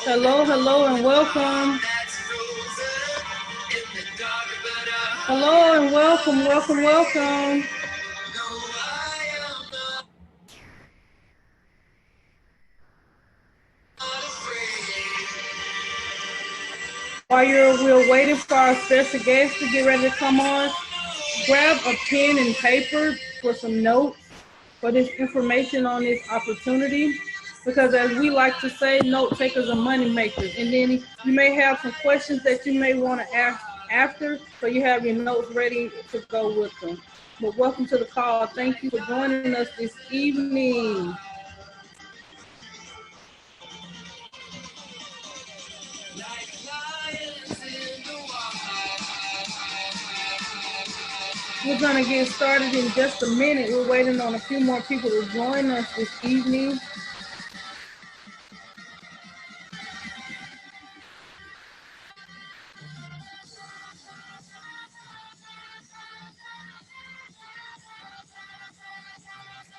Hello, hello, and welcome. Hello, and welcome, welcome, welcome. While we're waiting for our special guest to get ready to come on, grab a pen and paper for some notes for this information on this opportunity. Because as we like to say, note takers are money makers. And then you may have some questions that you may want to ask after, so you have your notes ready to go with them. But welcome to the call. Thank you for joining us this evening. We're going to get started in just a minute. We're waiting on a few more people to join us this evening.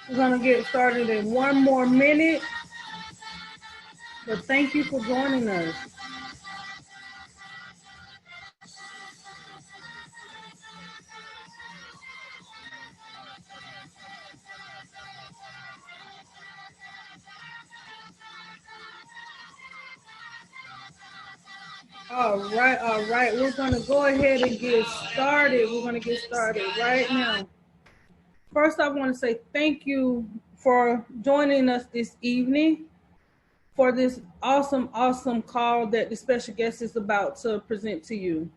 We're going to get started in one more minute. But thank you for joining us. All right. We're going to go ahead and get started. We're going to get started right now. First, I want to say thank you for joining us this evening for this awesome call that the special guest is about to present to you.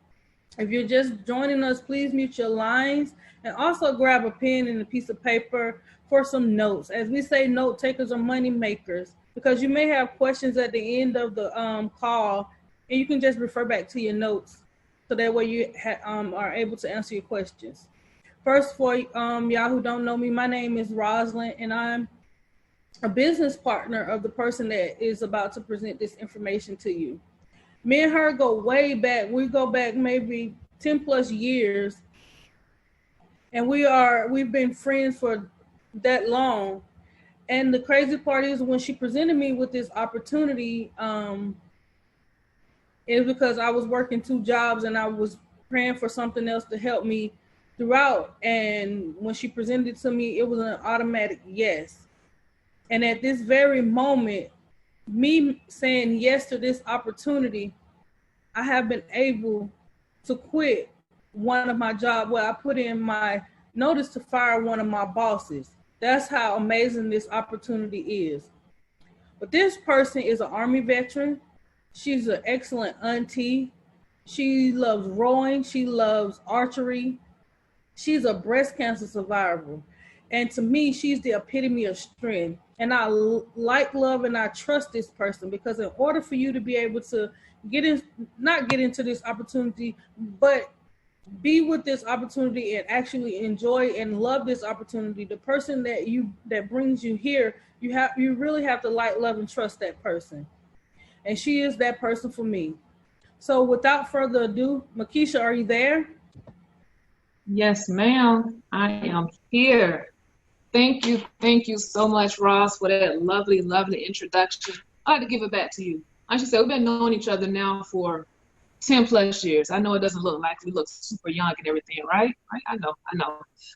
If you're just joining us, please mute your lines and also grab a pen and a piece of paper for some notes. As we say, note takers are money makers, because you may have questions at the end of the call, and you can just refer back to your notes so that way you are able to answer your questions. First, for y'all who don't know me, my name is Rosalind, and I'm a business partner of the person that is about to present this information to you. Me and her go way back. We go back maybe 10 plus years, and we've been friends for that long. And the crazy part is, when she presented me with this opportunity, it was because I was working 2 jobs and I was praying for something else to help me throughout. And when she presented it to me, it was an automatic yes. And at this very moment, me saying yes to this opportunity, I have been able to quit one of my jobs where I put in my notice to fire one of my bosses. That's how amazing this opportunity is. But this person is an Army veteran. She's an excellent auntie. She loves rowing. She loves archery. She's a breast cancer survivor. And to me, she's the epitome of strength. And I like, love, and I trust this person, because in order for you to be able to not get into this opportunity, but be with this opportunity and actually enjoy and love this opportunity, the person that brings you here, you really have to like, love, and trust that person. And she is that person for me. So without further ado, Makisha, are you there? Yes, ma'am. I am here. Thank you so much, Ross, for that lovely introduction. I'd like to give it back to you. I should say, we've been knowing each other now for 10 plus years. I know it doesn't look like we look super young and everything, right? I know.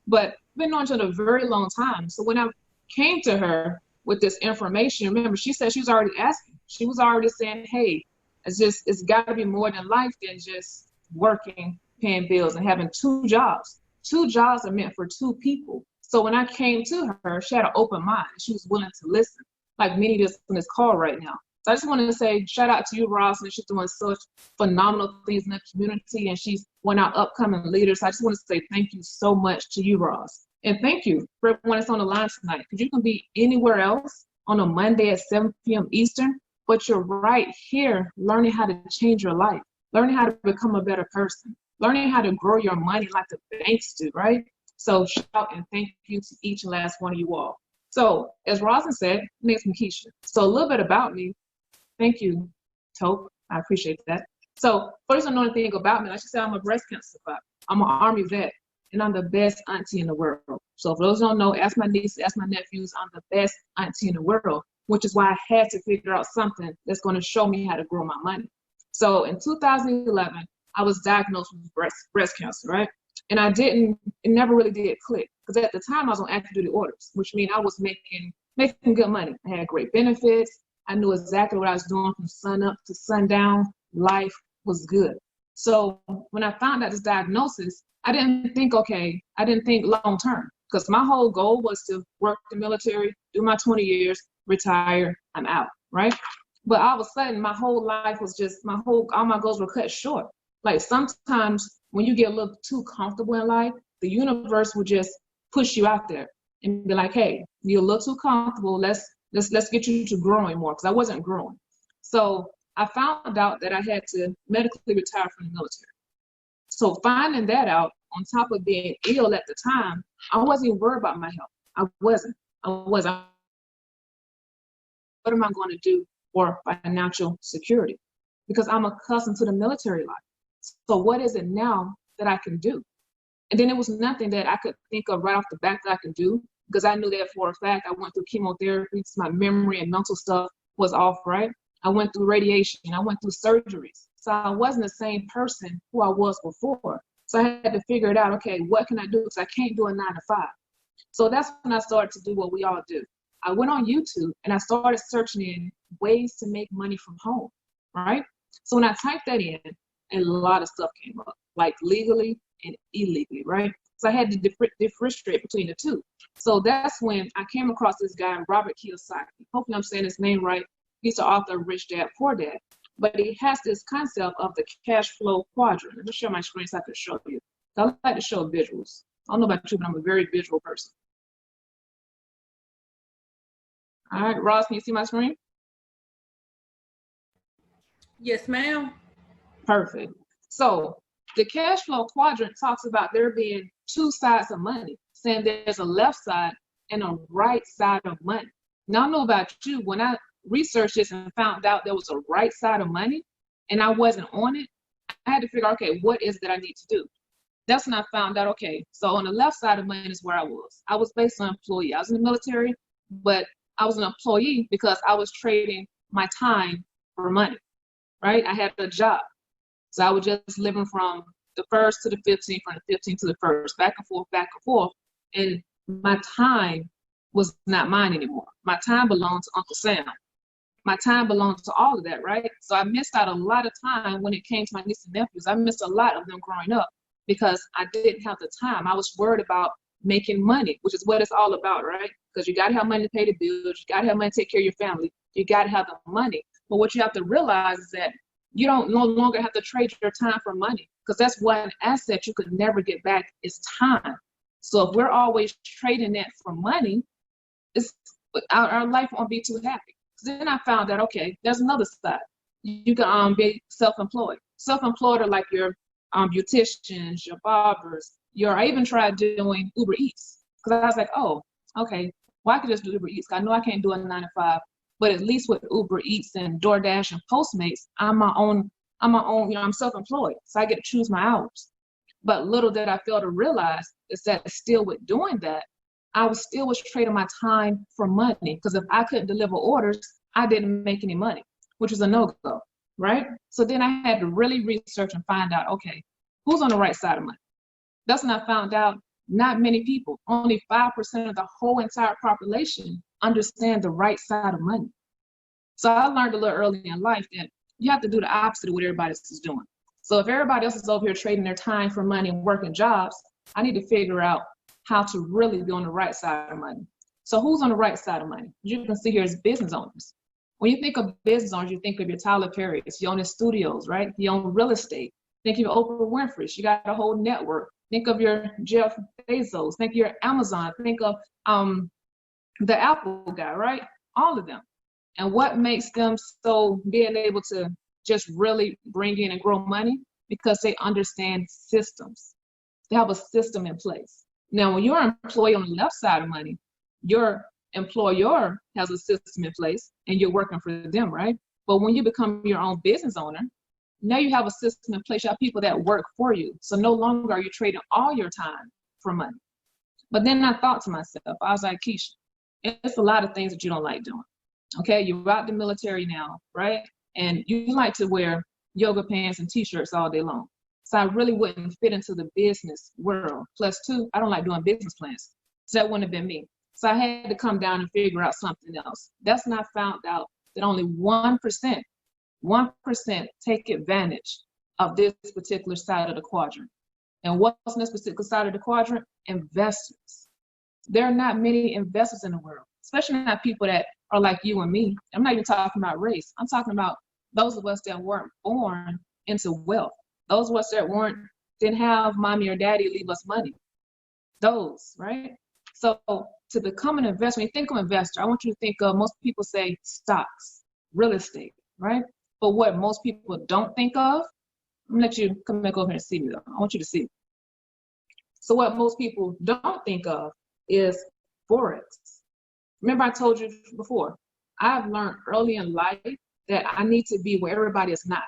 But we've been knowing each other a very long time. So when I came to her with this information, remember, she said she was already asking. She was already saying, hey, it's got to be more than life than just working, paying bills, and having 2 jobs. 2 jobs are meant for 2 people. So when I came to her, she had an open mind. She was willing to listen, like many of us on this call right now. So I just wanted to say shout out to you, Ross, and she's doing such phenomenal things in the community, and she's one of our upcoming leaders. So I just want to say thank you so much to you, Ross. And thank you for everyone that's on the line tonight, because you can be anywhere else on a Monday at 7 p.m. Eastern, but you're right here learning how to change your life, learning how to become a better person, learning how to grow your money like the banks do, right? So shout and thank you to each and last one of you all. So as Rosin said, my name's Makisha. So a little bit about me. Thank you, Tope. I appreciate that. So first, I know anything about me. Like she said, I'm a breast cancer survivor. I'm an Army vet. and I'm the best auntie in the world. So for those who don't know, ask my nieces, ask my nephews, I'm the best auntie in the world, which is why I had to figure out something that's going to show me how to grow my money. So in 2011, I was diagnosed with breast cancer, right? And it never really did click, because at the time I was on active duty orders, which means I was making good money. I had great benefits. I knew exactly what I was doing from sun up to sundown. Life was good. So when I found out this diagnosis, I didn't think long term, because my whole goal was to work the military, do my 20 years, retire, I'm out, right? But all of a sudden, my whole life was just, all my goals were cut short. Like sometimes when you get a little too comfortable in life, the universe will just push you out there and be like, hey, you're a little too comfortable. Let's get you to growing more, because I wasn't growing. So I found out that I had to medically retire from the military. So finding that out, on top of being ill at the time, I wasn't even worried about my health. I wasn't. What am I going to do for financial security? Because I'm accustomed to the military life. So what is it now that I can do? And then it was nothing that I could think of right off the bat that I could do, because I knew that for a fact. I went through chemotherapy, so my memory and mental stuff was off, right? I went through radiation, I went through surgeries. So I wasn't the same person who I was before. So I had to figure it out, okay, what can I do? Because I can't do a 9 to 5. So that's when I started to do what we all do. I went on YouTube and I started searching in ways to make money from home, right? So when I typed that in, a lot of stuff came up, like legally and illegally, right? So I had to differentiate between the two. So that's when I came across this guy, Robert Kiyosaki. Hopefully I'm saying his name right. He's the author of Rich Dad, Poor Dad. But he has this concept of the cash flow quadrant. Let me share my screen so I can show you. I like to show visuals. I don't know about you, but I'm a very visual person. All right, Ross, can you see my screen? Yes, ma'am. Perfect. So the cash flow quadrant talks about there being two sides of money, saying there's a left side and a right side of money. Now, I don't know about you, when I researched this and found out there was a right side of money and I wasn't on it, I had to figure out, okay, what is it that I need to do? That's when I found out, okay, so on the left side of money is where I was. I was based on employee. I was in the military, but I was an employee because I was trading my time for money, right? I had a job. So I was just living from the 1st to the 15th, from the 15th to the 1st, back and forth. And my time was not mine anymore. My time belonged to Uncle Sam. My time belongs to all of that, right? So I missed out a lot of time when it came to my nieces and nephews. I missed a lot of them growing up because I didn't have the time. I was worried about making money, which is what it's all about, right? Because you got to have money to pay the bills. You got to have money to take care of your family. You got to have the money. But what you have to realize is that you don't no longer have to trade your time for money, because that's one asset you could never get back is time. So if we're always trading that for money, our life won't be too happy. Then I found out, okay, there's another side. You can be self-employed. Self-employed are like your beauticians, your barbers. I even tried doing Uber Eats, because I was like, oh, okay, well, I could just do Uber Eats. I know I can't do a 9 to 5, but at least with Uber Eats and DoorDash and Postmates, I'm my own, I'm self-employed, so I get to choose my hours. But little did I fail to realize is that still with doing that, I was trading my time for money, because if I couldn't deliver orders, I didn't make any money, which was a no-go, right? So then I had to really research and find out, okay, who's on the right side of money? That's when I found out not many people, only 5% of the whole entire population understand the right side of money. So I learned a little early in life that you have to do the opposite of what everybody else is doing. So if everybody else is over here trading their time for money and working jobs, I need to figure out how to really be on the right side of money. So who's on the right side of money? You can see here is business owners. When you think of business owners, you think of your Tyler Perry's, you own the studios, right? You own real estate. Think of your Oprah Winfrey. She got a whole network. Think of your Jeff Bezos. Think of your Amazon. Think of the Apple guy, right? All of them. And what makes them so being able to just really bring in and grow money? Because they understand systems. They have a system in place. Now, when you're an employee on the left side of money, your employer has a system in place and you're working for them, right? But when you become your own business owner, now you have a system in place. You have people that work for you. So no longer are you trading all your time for money. But then I thought to myself, I was like, Keisha, it's a lot of things that you don't like doing. Okay, you're out the military now, right? And you like to wear yoga pants and t-shirts all day long. So I really wouldn't fit into the business world. Plus two, I don't like doing business plans. So that wouldn't have been me. So I had to come down and figure out something else. That's when I found out that only 1% take advantage of this particular side of the quadrant. And what's on this particular side of the quadrant? Investors. There are not many investors in the world, especially not people that are like you and me. I'm not even talking about race. I'm talking about those of us that weren't born into wealth. Those of us that didn't have mommy or daddy leave us money. Those, right? So to become an investor, when you think of investor, I want you to think of, most people say stocks, real estate, right? But what most people don't think of, I'm gonna let you come back over here and see me though. I want you to see. So what most people don't think of is Forex. Remember I told you before, I've learned early in life that I need to be where everybody is not.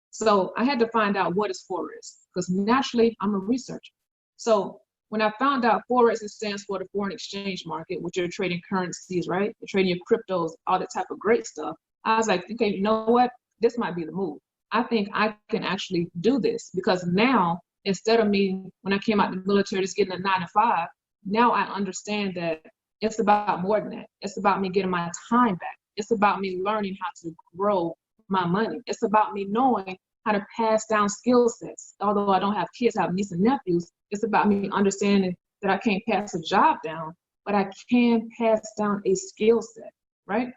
So I had to find out what is Forex, because naturally I'm a researcher. So when I found out Forex, it stands for the foreign exchange market, which you're trading currencies, right? You're trading your cryptos, all that type of great stuff. I was like, okay, you know what? This might be the move. I think I can actually do this, because now, instead of me, when I came out the military, just getting a 9 to 5, now I understand that it's about more than that. It's about me getting my time back. It's about me learning how to grow my money. It's about me knowing how to pass down skill sets. Although I don't have kids, I have nieces and nephews. It's about me understanding that I can't pass a job down, but I can pass down a skill set, right?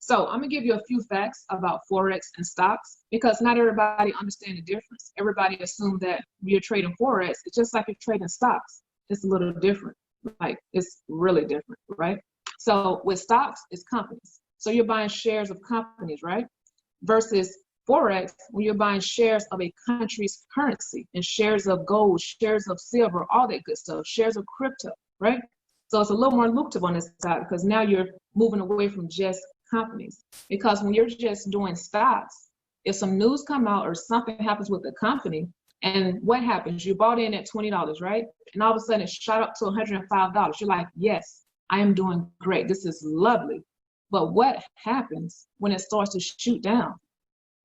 So I'm gonna give you a few facts about Forex and stocks, because not everybody understands the difference. Everybody assumes that you're trading Forex, it's just like you're trading stocks. It's a little different, like it's really different, right? So with stocks, it's companies. So you're buying shares of companies, right? Versus Forex, when you're buying shares of a country's currency, and shares of gold, shares of silver, all that good stuff, shares of crypto, right? So it's a little more lucrative on this side, because now you're moving away from just companies. Because when you're just doing stocks, if some news come out or something happens with the company, and what happens? You bought in at $20, right? And all of a sudden it shot up to $105. You're like, yes, I am doing great. This is lovely. But what happens when it starts to shoot down?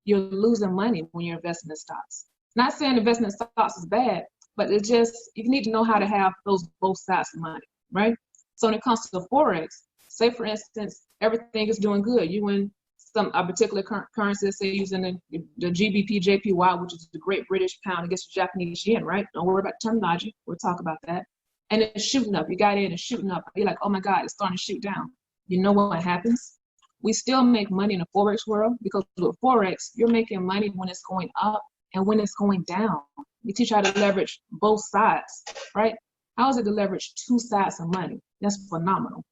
You're losing money when you're investing in stocks. Not saying investing in stocks is bad, but it's just, you need to know how to have those both sides of money, right? So when it comes to the Forex, say for instance, everything is doing good. You in a particular currency, say using the GBP JPY, which is the Great British Pound against the Japanese yen, right? Don't worry about the terminology. We'll talk about that. And it's shooting up. You got in and shooting up. You're like, oh my God, it's starting to shoot down. You know what happens? We still make money in the Forex world, because with Forex, you're making money when it's going up and when it's going down. We teach you how to leverage both sides, right? How is it to leverage two sides of money? That's phenomenal.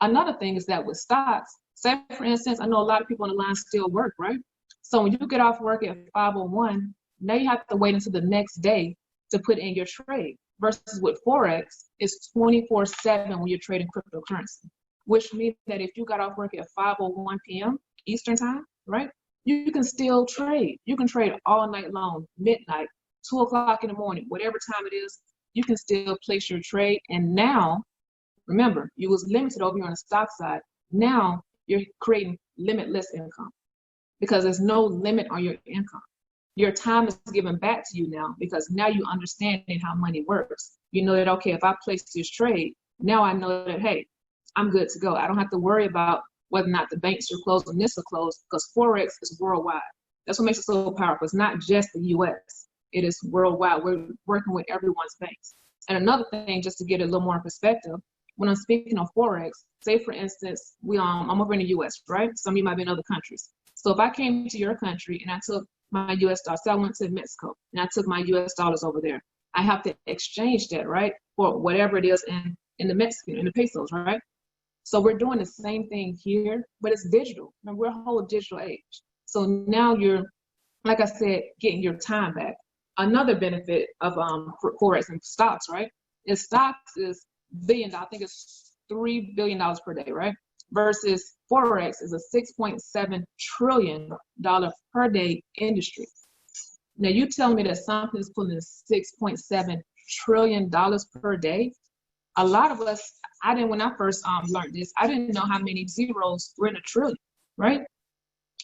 Another thing is that with stocks, say for instance, I know a lot of people on the line still work, right? So when you get off work at 5:01, now you have to wait until the next day to put in your trade. Versus with Forex, it's 24/7 when you're trading cryptocurrency, which means that if you got off work at 5:01 p.m. Eastern time, right? You can still trade. You can trade all night long, midnight, 2 o'clock in the morning, whatever time it is, you can still place your trade. And now, remember, you was limited over here on the stock side. Now you're creating limitless income, because there's no limit on your income. Your time is given back to you now, because now you understanding how money works. You know that, okay, if I place this trade, now I know that, hey, I'm good to go. I don't have to worry about whether or not the banks are closed and this are closed, because Forex is worldwide. That's what makes it so powerful. It's not just the US. It is worldwide. We're working with everyone's banks. And another thing, just to get a little more perspective, when I'm speaking of Forex, say for instance, I'm over in the US, right? Some of you might be in other countries. So if I came to your country and I took my US dollars, say I went to Mexico and I took my US dollars over there, I have to exchange that, right? For whatever it is in the pesos, right? So we're doing the same thing here, but it's digital. And we're a whole digital age. So now you're, like I said, getting your time back. Another benefit of Forex and stocks, right? Is stocks is billion. I think it's $3 billion per day, right? Versus Forex is a $6.7 trillion per day industry. Now you tell me that something is pulling $6.7 trillion per day. A lot of us, when I first learned this, I didn't know how many zeros were in a trillion, right?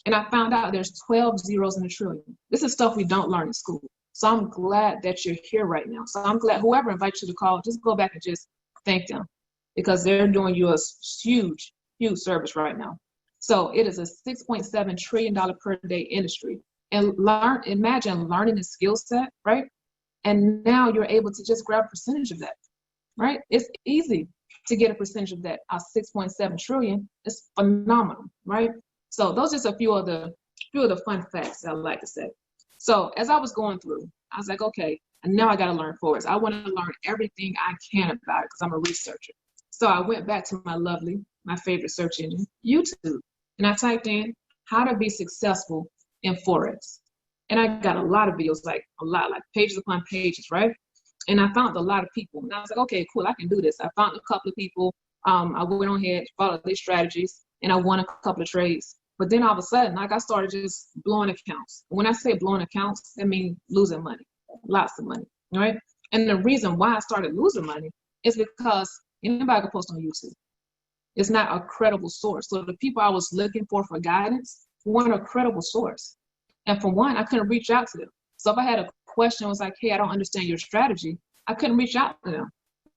And I found out there's 12 zeros in a trillion. This is stuff we don't learn in school. So I'm glad that you're here right now. So I'm glad whoever invites you to call, just go back and just thank them, because they're doing you a huge, huge service right now. So it is a $6.7 trillion per day industry. And imagine learning a skill set, right? And now you're able to just grab a percentage of that, right? It's easy to get a percentage of that. 6.7 trillion is phenomenal, right? So those are just a few of the fun facts that I like to say. So as I was going through, I was like, okay, and now I got to learn Forex. I want to learn everything I can about it because I'm a researcher. So I went back to my favorite search engine, YouTube, and I typed in how to be successful in Forex. And I got a lot of videos, like pages upon pages, right? And I found a lot of people. And I was like, okay, cool, I can do this. I found a couple of people. I went on ahead, followed their strategies, and I won a couple of trades. But then all of a sudden, I started just blowing accounts. When I say blowing accounts, that means losing money, lots of money, right? And the reason why I started losing money is because anybody can post on YouTube. It's not a credible source. So the people I was looking for guidance weren't a credible source. And for one, I couldn't reach out to them. So if I had a question, it was like, hey, I don't understand your strategy, I couldn't reach out to them.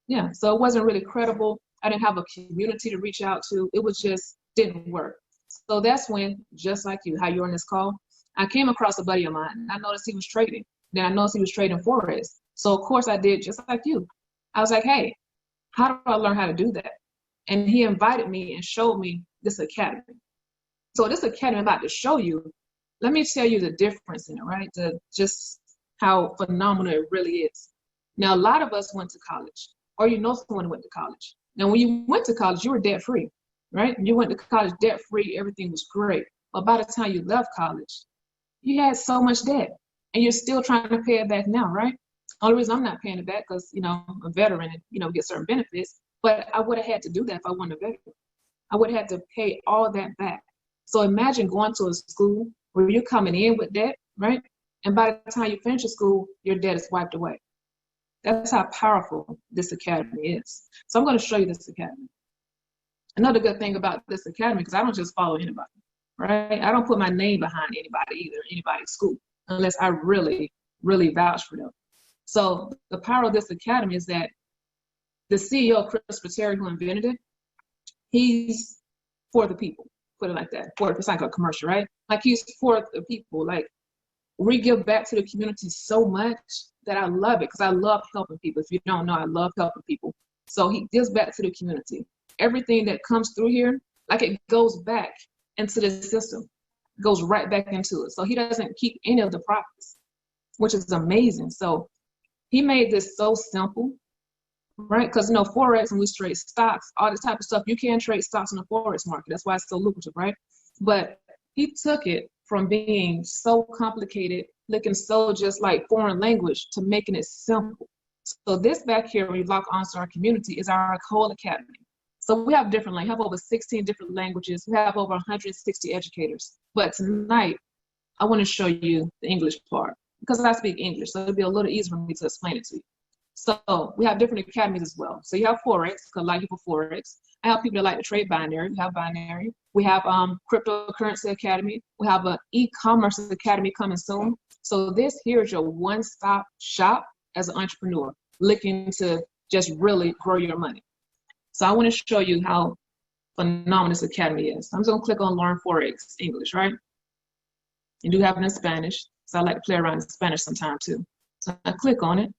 Yeah, so it wasn't really credible. I didn't have a community to reach out to. It was just didn't work. So that's when, just like you, how you're on this call, I came across a buddy of mine, and I noticed he was trading. Then I noticed he was trading Forex. So of course I did just like you. I was like, hey, how do I learn how to do that? And he invited me and showed me this academy. So this academy I'm about to show you, let me tell you the difference in it, right? Just how phenomenal it really is. Now, a lot of us went to college, or you know someone who went to college. Now, when you went to college, you were debt-free, right? You went to college debt-free, everything was great. But by the time you left college, you had so much debt, and you're still trying to pay it back now, right? The only reason I'm not paying it back because, I'm a veteran and, get certain benefits, but I would have had to do that if I wasn't a veteran. I would have had to pay all that back. So imagine going to a school where you're coming in with debt, right? And by the time you finish your school, your debt is wiped away. That's how powerful this academy is. So I'm going to show you this academy. Another good thing about this academy, because I don't just follow anybody, right? I don't put my name behind anybody either, anybody's school, unless I really, really vouch for them. So the power of this academy is that the CEO, Chris Pateri, who invented it, he's for the people, put it like that. It's like a commercial, right? Like he's for the people. Like we give back to the community so much that I love it because I love helping people. If you don't know, I love helping people. So he gives back to the community. Everything that comes through here, like it goes back into the system, goes right back into it. So he doesn't keep any of the profits, which is amazing. So he made this so simple, right? Because, Forex, and we trade stocks, all this type of stuff, you can trade stocks in the Forex market. That's why it's so lucrative, right? But he took it from being so complicated, looking so just like foreign language, to making it simple. So this back here, when you log on to our community, is our whole academy. So we have different languages. We have over 16 different languages. We have over 160 educators. But tonight, I want to show you the English part because I speak English, so it'll be a little easier for me to explain it to you. So we have different academies as well. So you have Forex, because a lot of people Forex. I have people that like to trade binary. We have binary. We have cryptocurrency academy. We have an e-commerce academy coming soon. So this here is your one-stop shop as an entrepreneur looking to just really grow your money. So I want to show you how phenomenal this academy is. I'm just going to click on Learn Forex English, right? You do have it in Spanish, so I like to play around in Spanish sometime too. So I click on it.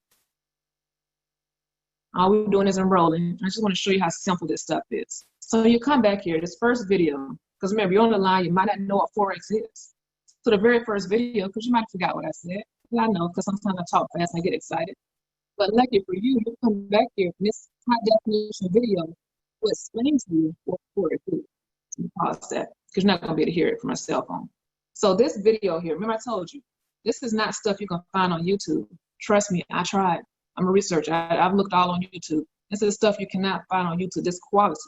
All we're doing is enrolling. I just want to show you how simple this stuff is. So you come back here, this first video, because remember, you're on the line, you might not know what Forex is. So the very first video, because you might have forgot what I said. Yeah, I know, because sometimes I talk fast and I get excited. But lucky for you, you come back here, and this high definition video will explain to you what Forex is. So you pause that, because you're not going to be able to hear it from my cell phone. So this video here, remember I told you, this is not stuff you can find on YouTube. Trust me, I tried. I'm a researcher. I've looked all on YouTube. This is stuff you cannot find on YouTube. This quality.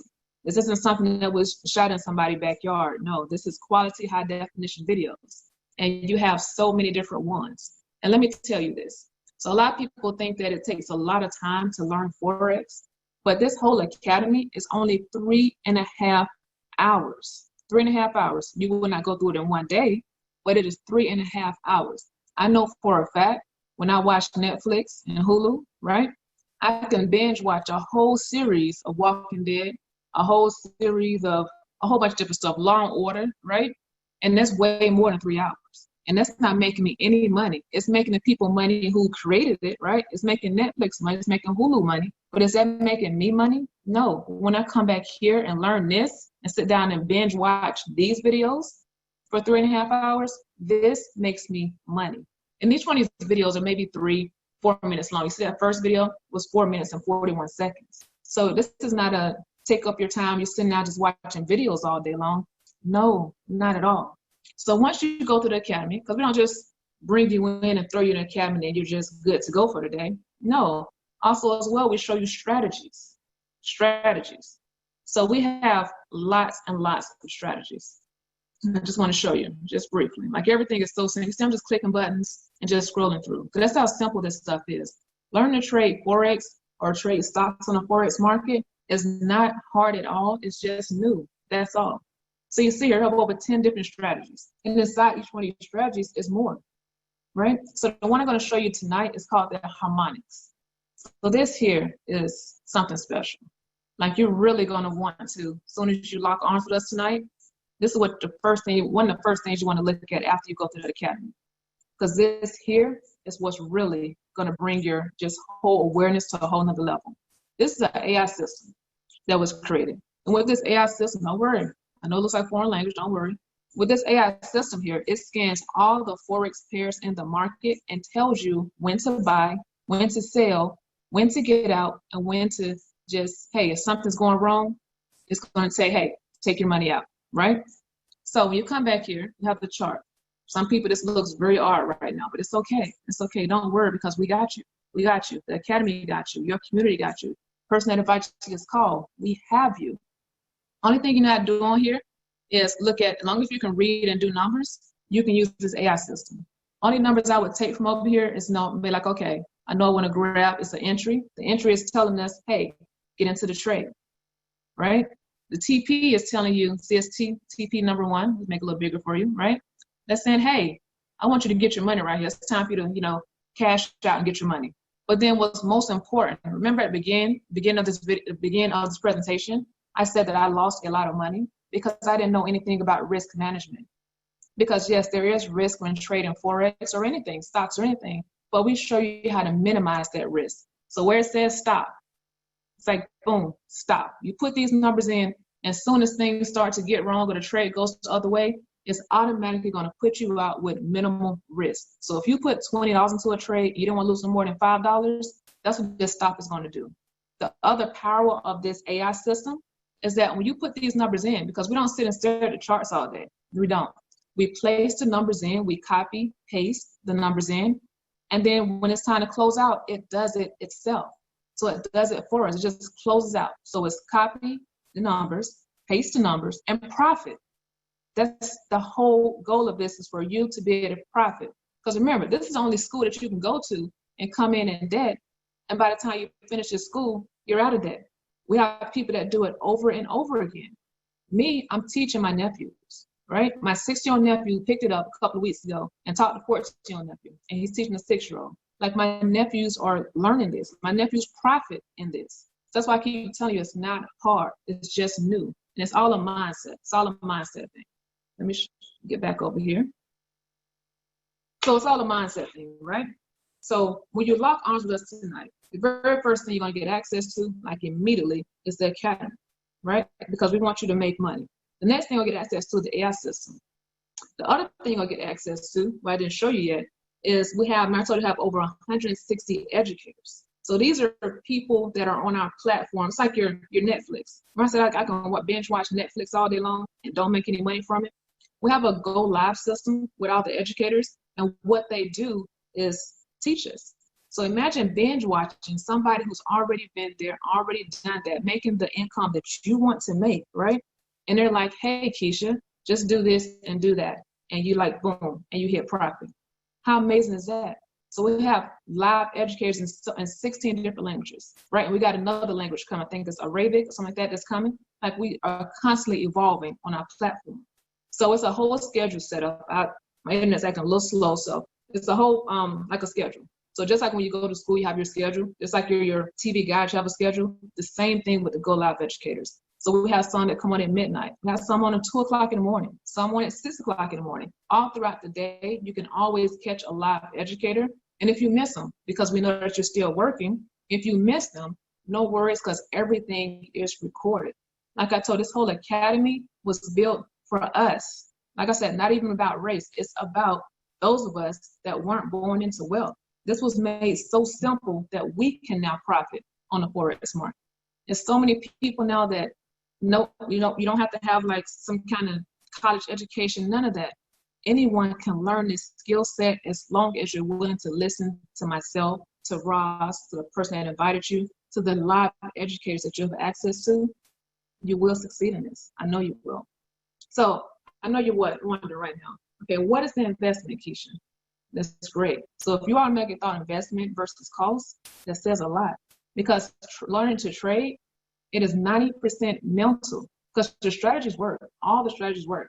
This isn't something that was shot in somebody's backyard. No, this is quality, high definition videos. And you have so many different ones. And let me tell you this. So a lot of people think that it takes a lot of time to learn Forex, but this whole academy is only 3.5 hours. 3.5 hours. You will not go through it in one day, but it is 3.5 hours. I know for a fact when I watch Netflix and Hulu, right, I can binge watch a whole series of Walking Dead, a whole series of a whole bunch of different stuff, Law and Order, right? And that's way more than 3 hours. And that's not making me any money. It's making the people money who created it, right? It's making Netflix money. It's making Hulu money. But is that making me money? No. When I come back here and learn this and sit down and binge watch these videos for 3.5 hours, this makes me money. And each one of these videos are maybe 3-4 minutes long. You see that first video was 4 minutes and 41 seconds. So this is not a take up your time. You're sitting out just watching videos all day long. No, not at all. So once you go through the academy, because we don't just bring you in and throw you in the academy and you're just good to go for the day. No. Also as well, we show you strategies. Strategies. So we have lots and lots of strategies. I just want to show you just briefly. Like everything is so simple. I'm just clicking buttons and just scrolling through. Because that's how simple this stuff is. Learning to trade Forex or trade stocks on the Forex market is not hard at all. It's just new. That's all. So you see here, I have over 10 different strategies. And inside each one of these strategies is more, right? So the one I'm going to show you tonight is called the harmonics. So this here is something special. Like you're really going to want to, as soon as you lock arms with us tonight, this is what one of the first things you want to look at after you go through the academy. Because this here is what's really going to bring your just whole awareness to a whole nother level. This is an AI system that was created. And with this AI system, don't worry. I know it looks like foreign language, don't worry. With this AI system here, it scans all the Forex pairs in the market and tells you when to buy, when to sell, when to get out, and when to just, hey, if something's going wrong, it's going to say, hey, take your money out, right? So when you come back here, you have the chart. Some people, this looks very odd right now, but it's okay. It's okay. Don't worry because we got you. We got you. The academy got you. Your community got you. The person that invites you to this call, we have you. Only thing you're not doing here is look at, as long as you can read and do numbers, you can use this AI system. Only numbers I would take from over here is be like, okay, I know I want to grab, it's an entry. The entry is telling us, hey, get into the trade, right? The TP is telling you, CST, TP number 1, let's make it a little bigger for you, right? That's saying, hey, I want you to get your money right here. It's time for you to, cash out and get your money. But then what's most important, remember at the beginning of this presentation, I said that I lost a lot of money because I didn't know anything about risk management. Because yes, there is risk when trading Forex or anything, stocks or anything, but we show you how to minimize that risk. So where it says stop, it's like, boom, stop. You put these numbers in, and as soon as things start to get wrong or the trade goes the other way, it's automatically going to put you out with minimal risk. So if you put $20 into a trade, you don't want to lose no more than $5, that's what this stop is going to do. The other power of this AI system is that when you put these numbers in, because we don't sit and stare at the charts all day, we don't. We place the numbers in, we copy, paste the numbers in, and then when it's time to close out, it does it itself. So it does it for us, it just closes out. So it's copy the numbers, paste the numbers, and profit. That's the whole goal of this, is for you to be able to profit. Because remember, this is the only school that you can go to and come in debt, and by the time you finish your school, you're out of debt. We have people that do it over and over again. Me, I'm teaching my nephews, right? My 6-year-old nephew picked it up a couple of weeks ago and taught the 14-year-old nephew, and he's teaching a 6-year-old. Like my nephews are learning this. My nephews profit in this. So that's why I keep telling you it's not hard. It's just new. And it's all a mindset. It's all a mindset thing. Let me get back over here. So it's all a mindset thing, right? So when you lock arms with us tonight, the very first thing you're going to get access to, like immediately, is the academy, right? Because we want you to make money. The next thing you'll get access to is the AI system. The other thing you'll get access to, what I didn't show you yet, is I told you have over 160 educators. So these are people that are on our platform. It's like your Netflix. Remember I said I can binge watch Netflix all day long and don't make any money from it? We have a Go Live system with all the educators, and what they do is teach us. So imagine binge watching somebody who's already been there, already done that, making the income that you want to make, right? And they're like, hey, Keisha, just do this and do that. And you like, boom, and you hit profit. How amazing is that? So we have live educators in 16 different languages, right? And we got another language coming. I think it's Arabic or something like that that's coming. Like we are constantly evolving on our platform. So it's a whole schedule set up. My internet's acting a little slow, so it's a whole like a schedule. So just like when you go to school, you have your schedule. Just like your TV guide, you have a schedule. The same thing with the Go Live educators. So we have some that come on at midnight. We have some on at 2 o'clock in the morning. Some on at 6 o'clock in the morning. All throughout the day, you can always catch a live educator. And if you miss them, because we know that you're still working, if you miss them, no worries, because everything is recorded. Like I told, this whole academy was built for us. Like I said, not even about race. It's about those of us that weren't born into wealth. This was made so simple that we can now profit on the Forex market. There's so many people now that no, you don't have to have like some kind of college education, none of that. Anyone can learn this skill set as long as you're willing to listen to myself, to Ross, to the person that invited you, to the live educators that you have access to. You will succeed in this. I know you will. So I know you're wondering right now, okay, what is the investment, Keisha? That's great. So if you automatically thought investment versus cost, that says a lot. Because learning to trade, it is 90% mental. Because the strategies work. All the strategies work.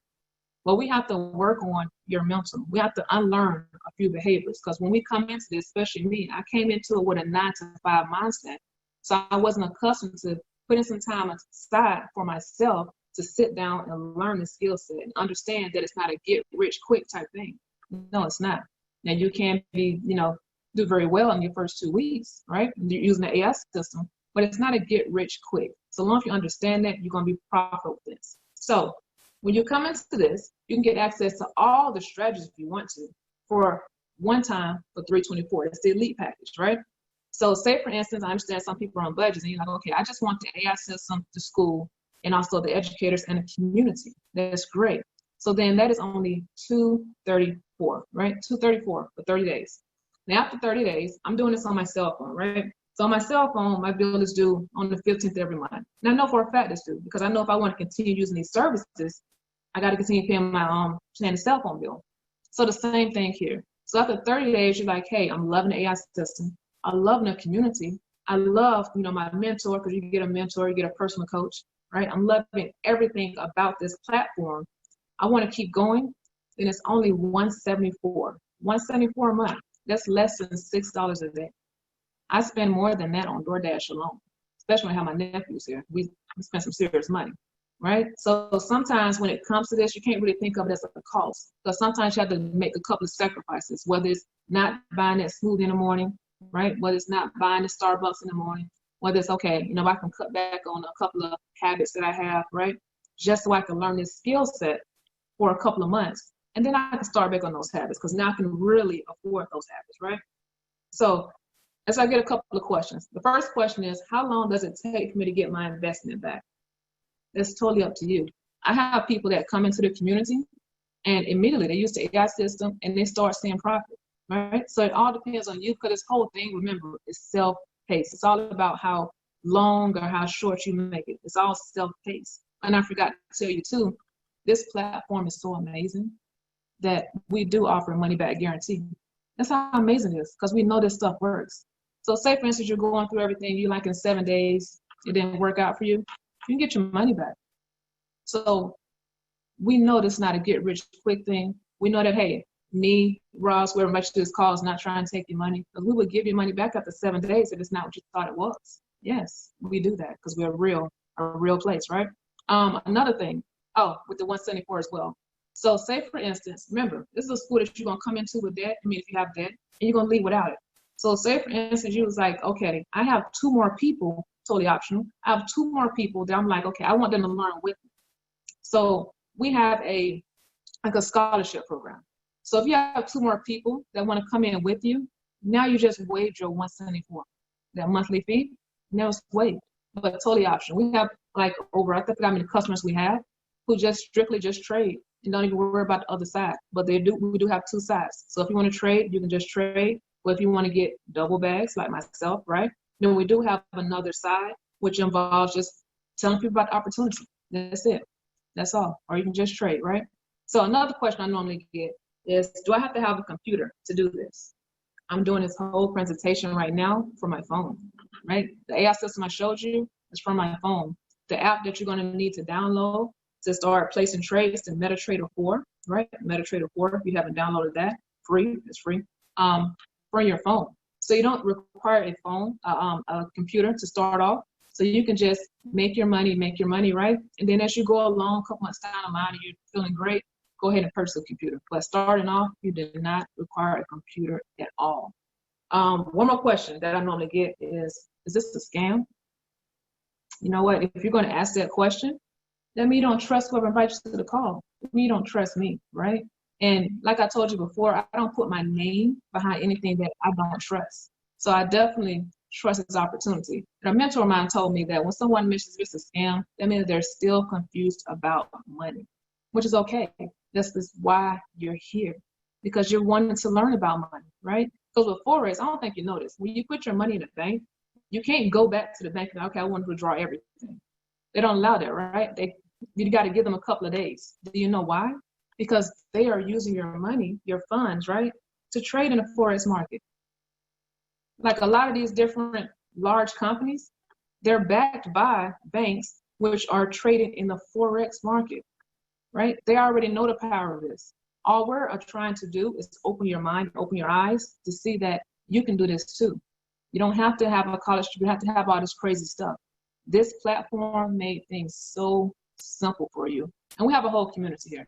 But we have to work on your mental. We have to unlearn a few behaviors. Because when we come into this, especially me, I came into it with a 9-to-5 mindset. So I wasn't accustomed to putting some time aside for myself to sit down and learn the skill set and understand that it's not a get rich quick type thing. No, it's not. Now you can be, do very well in your first 2 weeks, right? You're using the AI system, but it's not a get rich quick. So long as you understand that, you're going to be profitable with this. So when you come into this, you can get access to all the strategies if you want to for one time for $324. That's the elite package, right? So say, for instance, I understand some people are on budgets and you're like, okay, I just want the AI system, the school, and also the educators and the community. That's great. So then that is only $234, right? $234 for 30 days. Now after 30 days, I'm doing this on my cell phone, right? So on my cell phone, my bill is due on the 15th every month. And I know for a fact it's due because I know if I want to continue using these services, I got to continue paying my paying the cell phone bill. So the same thing here. So after 30 days, you're like, hey, I'm loving the AI system. I love the community. I love, my mentor, because you get a mentor, you get a personal coach, right? I'm loving everything about this platform. I want to keep going. Then it's only $174. $174 a month. That's less than $6 a day. I spend more than that on DoorDash alone, especially when I have my nephews here. We spend some serious money, right? So sometimes when it comes to this, you can't really think of it as a cost, because sometimes you have to make a couple of sacrifices, whether it's not buying that smoothie in the morning, right? Whether it's not buying the Starbucks in the morning, whether it's, okay, I can cut back on a couple of habits that I have, right? Just so I can learn this skill set for a couple of months. And then I can start back on those habits, because now I can really afford those habits, right? So as I get a couple of questions. The first question is, how long does it take for me to get my investment back? That's totally up to you. I have people that come into the community and immediately they use the AI system and they start seeing profit, right? So it all depends on you, because this whole thing, remember, is self-paced. It's all about how long or how short you make it. It's all self-paced. And I forgot to tell you too, this platform is so amazing that we do offer a money-back guarantee. That's how amazing it is, because we know this stuff works. So say, for instance, you're going through everything, you like in 7 days, it didn't work out for you, you can get your money back. So we know this is not a get-rich-quick thing. We know that, hey, me, Ross, whoever much this call is not trying to take your money, but we would give you money back after 7 days if it's not what you thought it was. Yes, we do that because we're a real place, right? Another thing, with the 174 as well. So say, for instance, remember, this is a school that you're going to come into with debt. If you have debt, and you're going to leave without it. So say, for instance, you was like, okay, I have 2 more people, totally optional. I have 2 more people that I'm like, okay, I want them to learn with me. So we have a scholarship program. So if you have 2 more people that want to come in with you, now you just waived your 174. That monthly fee, now it's waived, but totally optional. We have like over, I think how many customers we have who just strictly just trade and don't even worry about the other side. But we do have 2 sides. So if you want to trade, you can just trade. But if you want to get double bags like myself, right? Then we do have another side, which involves just telling people about the opportunity. That's it. That's all. Or you can just trade, right? So another question I normally get is, do I have to have a computer to do this? I'm doing this whole presentation right now from my phone, right? The AI system I showed you is from my phone. The app that you're going to need to download to start placing trades to MetaTrader 4, right? MetaTrader 4, if you haven't downloaded that, free, it's free, from your phone. So you don't require a phone, a computer to start off. So you can just make your money, right? And then as you go along, a couple months down the line, and you're feeling great, go ahead and purchase a computer. But starting off, you do not require a computer at all. One more question that I normally get is this a scam? You know what? If you're going to ask that question, that means you don't trust whoever invites you to the call. That means you don't trust me, right? And like I told you before, I don't put my name behind anything that I don't trust. So I definitely trust this opportunity. And a mentor of mine told me that when someone mentions it's a scam, that means they're still confused about money, which is okay. This is why you're here, because you're wanting to learn about money, right? Because with Forex, I don't think you know this. When you put your money in the bank, you can't go back to the bank and, okay, I want to withdraw everything. They don't allow that, right? You got to give them a couple of days. Do you know why? Because they are using your money, your funds, right, to trade in the Forex market. Like a lot of these different large companies, they're backed by banks which are trading in the Forex market, right? They already know the power of this. All we're trying to do is open your mind, open your eyes to see that you can do this too. You don't have to have a college degree, you have to have all this crazy stuff. This platform made things so simple for you. And we have a whole community here.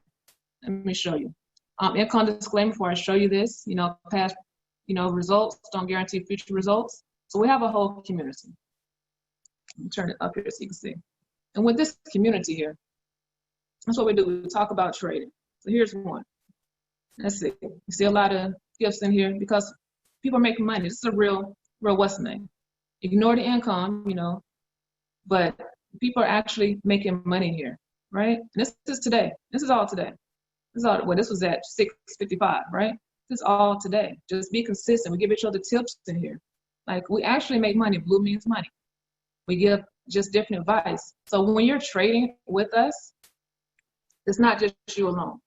Let me show you. Income disclaimer before I show you this, past, results don't guarantee future results. So we have a whole community. Let me turn it up here so you can see. And with this community here, that's what we do. We talk about trading. So here's one. Let's see. You see a lot of gifts in here because people are making money. This is a real what's the name? Ignore the income, but people are actually making money here, right? And this is today. This is all today. This is all. Well, this was at 6:55, right? This is all today. Just be consistent. We give each other tips in here. Like we actually make money. Blue means money. We give just different advice. So when you're trading with us, it's not just you alone.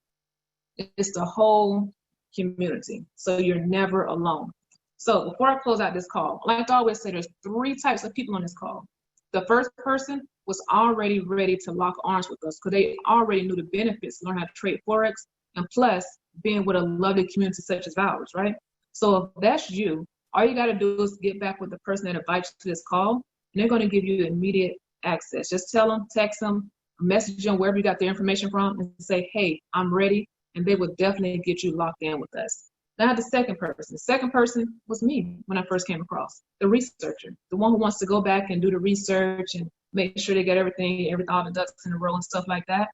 It's the whole community. So you're never alone. So before I close out this call, I like to always say there's 3 types of people on this call. The first person was already ready to lock arms with us because they already knew the benefits, learn how to trade Forex, and plus being with a lovely community such as ours, right? So if that's you, all you got to do is get back with the person that invites you to this call, and they're going to give you immediate access. Just tell them, text them, message them wherever you got their information from, and say, hey, I'm ready, and they will definitely get you locked in with us. Now the second person. The second person was me when I first came across. The researcher, the one who wants to go back and do the research and make sure they get everything, all the ducks in a row and stuff like that.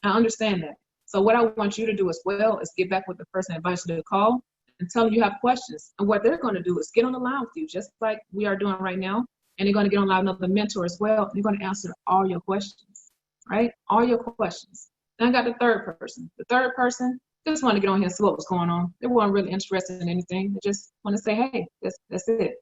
I understand that. So what I want you to do as well is get back with the person that invites you to the call and tell them you have questions. And what they're going to do is get on the line with you, just like we are doing right now. And they're going to get on the line with another mentor as well. They're going to answer all your questions, right? All your questions. Then I got the third person. The third person just wanted to get on here and see what was going on. They weren't really interested in anything. They just want to say, hey, that's it.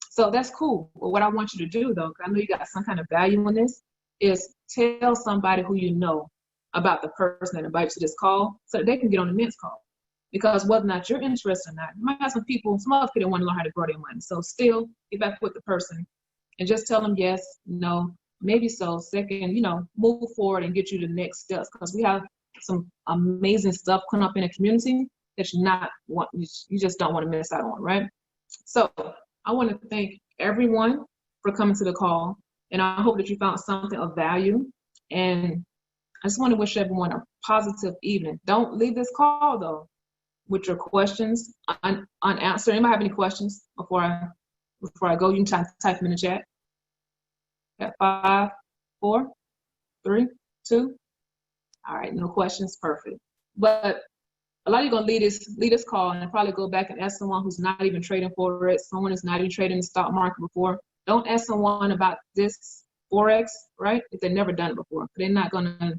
So that's cool. But what I want you to do, though, because I know you got some kind of value in this, is tell somebody who you know about the person that invites you to this call so that they can get on the next call. Because whether or not you're interested or not, you might have some other people want to learn how to grow their money. So still get back with the person and just tell them yes, no, maybe so. Second, move forward and get you the next steps because we have some amazing stuff coming up in the community that you just don't want to miss out on, right? So I want to thank everyone for coming to the call, and I hope that you found something of value. And I just want to wish everyone a positive evening. Don't leave this call though with your questions unanswered. Anybody have any questions before I go? You can type them in the chat. At 5, 4, 3, 2. All right, no questions, perfect. But a lot of you are going to leave this call and probably go back and ask someone who's not even trading Forex, someone who's not even trading the stock market before. Don't ask someone about this Forex, right? If they've never done it before. They're not gonna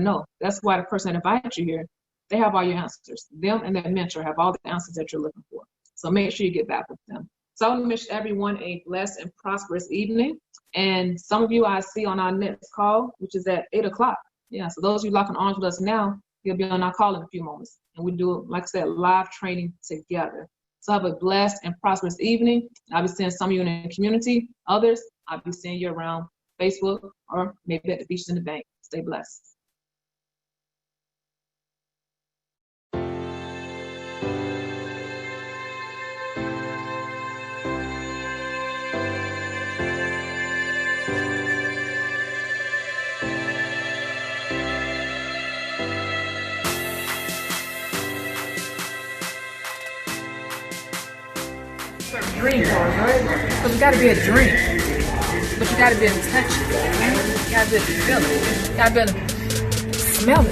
know. That's why the person that invited you here, they have all your answers. Them and their mentor have all the answers that you're looking for. So make sure you get back with them. So I want to wish everyone a blessed and prosperous evening. And some of you I see on our next call, which is at 8 o'clock. Yeah, so those of you locking arms with us now, you'll be on our call in a few moments. And we do, like I said, live training together. So have a blessed and prosperous evening. I'll be seeing some of you in the community. Others, I'll be seeing you around Facebook or maybe at the beach in the bank. Stay blessed. Dream cars, right? Because it's got to be a dream. But you got to be able to touch it. Okay? You got to be able to feel it. You got to be able to smell it.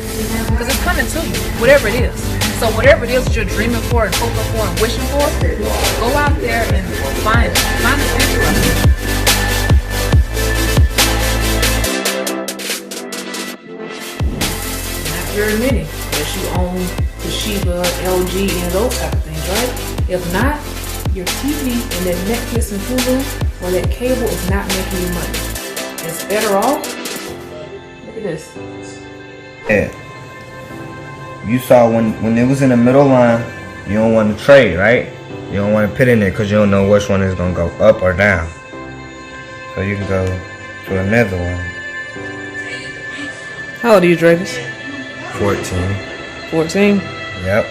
Because it's coming to you, whatever it is. So whatever it is that you're dreaming for and hoping for and wishing for, go out there and find it. Find the future of it. Not very many. Unless you own Toshiba, LG, and those type of things, right? If not, your TV and that Netflix and Hulu or that cable is not making you money. It's better off. Look at this. Yeah. You saw when it was in the middle line, you don't want to trade, right? You don't want to put in there because you don't know which one is going to go up or down. So you can go to another one. How old are you, Dravis? 14. 14? Yep.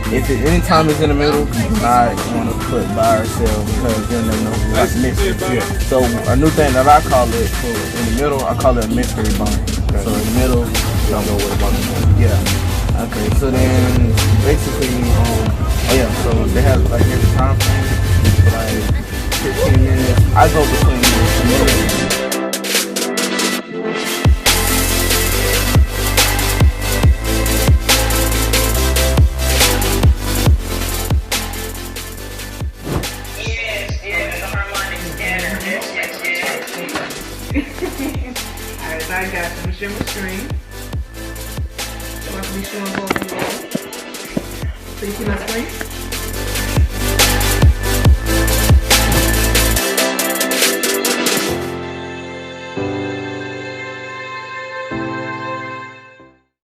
If it, anytime it's in the middle, I want to put buy or sell because then they know what's missing. So a new thing that I call it, for in the middle, I call it a mystery buy. So in the middle, you don't know where the button is. Yeah. Okay. So then basically, oh yeah. So they have like every time frame for like 15 minutes. I go between the middle. Alright, I got you. I'm going to share my screen. So I can be showing both of you all. So you see my screen?